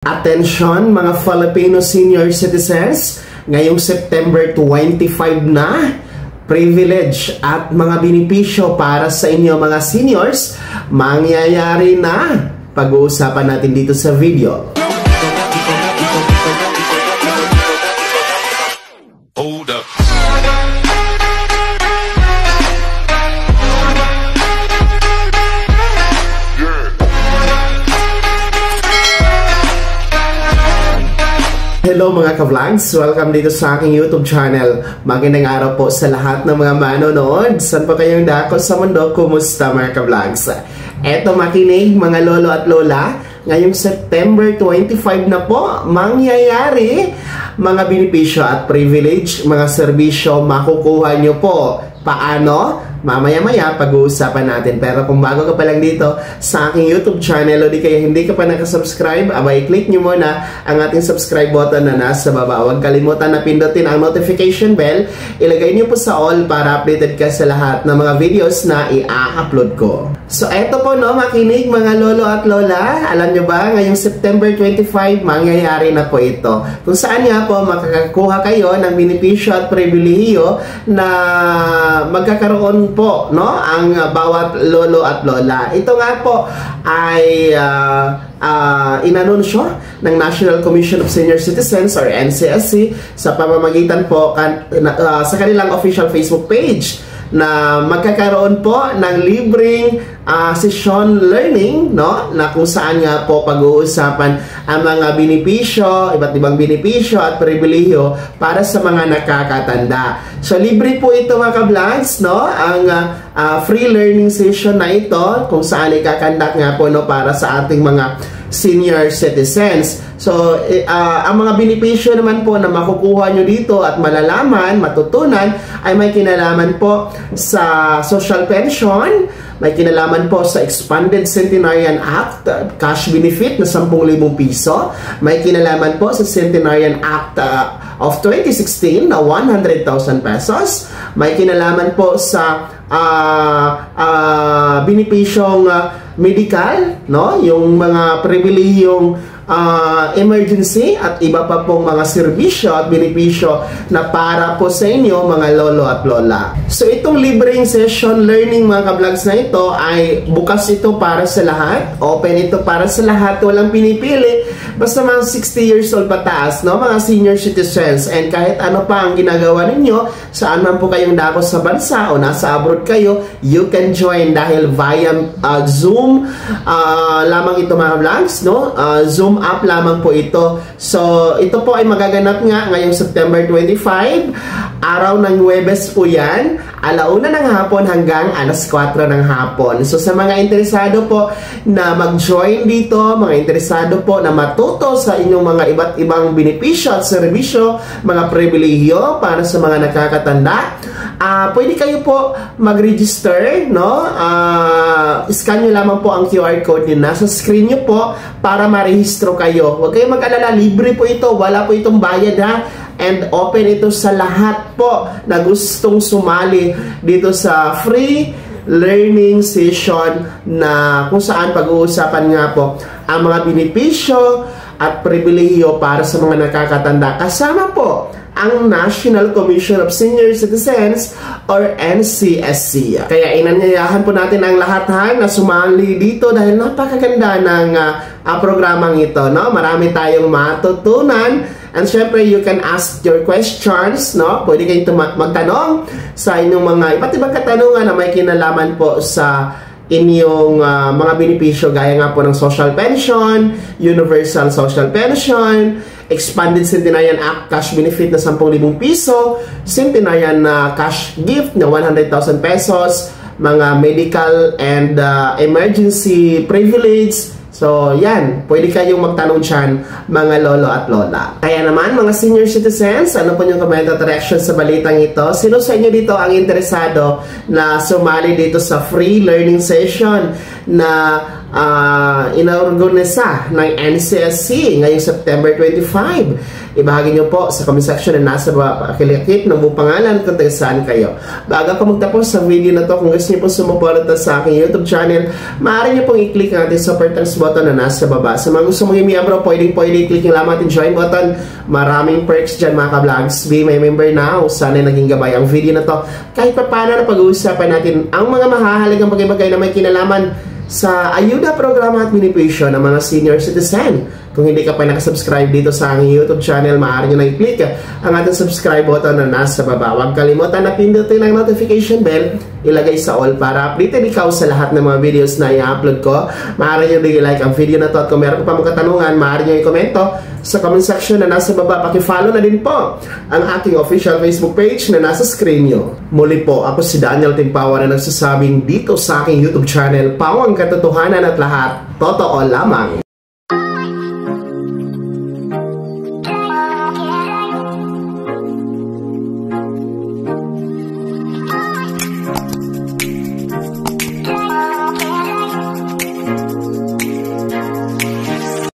Attention mga Filipino senior citizens, ngayong September 25 na, privilege at mga benepisyo para sa inyo mga seniors, mangyayari na. Pag-uusapan natin dito sa video. Hold up. Hello mga ka-vlogs! Welcome dito sa aking YouTube channel. Magandang araw po sa lahat ng mga manonood. Saan pa kayong dako sa mundo? Kumusta mga ka-vlogs? Eto makinig mga lolo at lola. Ngayong September 25 na po, mangyayari mga benepisyo at privilege, mga serbisyo makukuha nyo po. Paano? Mamaya-maya pag-uusapan natin. Pero kung bago ka pa lang dito sa aking YouTube channel o di kaya hindi ka pa nakasubscribe, abay click nyo muna ang ating subscribe button na nasa baba. Huwag kalimutan na pindutin ang notification bell. Ilagay nyo po sa all para updated ka sa lahat ng mga videos na i-upload ko. So eto po no, makinig mga lolo at lola. Alam nyo ba, ngayong September 25, mangyayari na po ito. Kung saan nga po makakakuha kayo ng benepisyo at pribilehiyo na magkakaroon po no ang bawat lolo at lola. Ito nga po ay inanunsyo ng National Commission of Senior Citizens or NCSC sa pamamagitan po sa kanilang official Facebook page na magkakaroon po ng libreng session learning, no, na kung saan nga po pag-uusapan ang mga benepisyo, iba't ibang benepisyo at pribilehiyo para sa mga nakakatanda. So libre po ito mga ka-vlogs, no, ang free learning session na ito kung saan ikakandak nga po no para sa ating mga senior citizens. So, ang mga benepisyo naman po na makukuha nyo dito at malalaman, matutunan, ay may kinalaman po sa social pension, may kinalaman po sa Expanded Centenarian Act, cash benefit na 10,000 piso, may kinalaman po sa Centenarian Act of 2016 na 100,000 pesos, may kinalaman po sa benepisyong medical, no, yung mga pribilehiyong emergency at iba pa pong mga serbisyo at benepisyo na para po sa inyo mga lolo at lola. So itong libreng session learning mga ka-vlogs na ito ay bukas ito para sa lahat, open ito para sa lahat, walang pinipili, basta mga 60 years old pataas, no, mga senior citizens, and kahit ano pa ang ginagawa ninyo, saan man po kayong dako sa bansa o nasa abroad kayo, you can join dahil via Zoom lamang ito mga vlogs, no, Zoom app lamang po ito. So ito po ay magaganap nga ngayong September 25, araw ng Huwebes po yan, 1:00 ng hapon hanggang 4:00 ng hapon. So sa mga interesado po na mag-join dito, mga interesado po na matuto sa inyong mga iba't ibang benepisyo at serbisyo, mga pribilehiyo para sa mga nakakatanda, pwede kayo po mag-register, no? Scan nyo lamang po ang QR code nyo nasa screen nyo po para marehistro kayo. Huwag kayong mag-alala, libre po ito, wala po itong bayad ha. And open ito sa lahat po na gustong sumali dito sa free learning session na kung saan pag-uusapan nga po ang mga benepisyo at pribilehiyo para sa mga nakakatanda. Kasama po ang National Commission of Senior Citizens or NCSC. Kaya inanyayahan po natin ang lahat na sumali dito dahil napakaganda ng programang ito, no? Marami tayong matutunan and syempre you can ask your questions, no? Pwede kayong magtanong sa inyong mga iba't ibang katanungan na may kinalaman po sa inyong mga benepisyo gaya nga po ng social pension, universal social pension, Expanded Centenarian Act cash benefit na 10,000 piso, Centenarian cash gift na 100,000 pesos, mga medical and emergency privilege. So, yan. Pwede kayong magtanong dyan, mga lolo at lola. Kaya naman, mga senior citizens, ano po yung comment at reaction sa balitang ito? Sino sa inyo dito ang interesado na sumali dito sa free learning session na inaorganisa ng NCSC ngayong September 25. Ibahagi nyo po sa comment section na nasa baba. Pakilikip ng buong pangalan kung taga saan kayo. Bago ko magtapos sa video na to, kung gusto nyo po sumuporta sa aking YouTube channel, maaari nyo pong i-click ang ating super thanks button na nasa baba. Sa mga gusto mong i-miyembro, pwede i-click yung lamang ating join button. Maraming perks dyan mga ka-vlogs. Be my member now. Sana naging gabay ang video na to. Kahit pa paano na pag-uusapan natin ang mga mahahalagang bagay-bagay na may kinalaman sa ayuda programa at benepisyo ng mga senior citizen. Kung hindi ka pa nakasubscribe dito sa aking YouTube channel, maaari nyo na i-click ang ating subscribe button na nasa baba. Huwag kalimutan na pindutin ang notification bell, ilagay sa all para updated ikaw sa lahat ng mga videos na i-upload ko. Maaari nyo din i-like ang video na to at kung meron pa mga katanungan, maaari nyo i-komento sa comment section na nasa baba. Paki-follow na din po ang aking official Facebook page na nasa screen nyo. Muli po, ako si Daniel Timpawa na nagsasabing dito sa aking YouTube channel, pawang katotohanan at lahat, totoo lamang.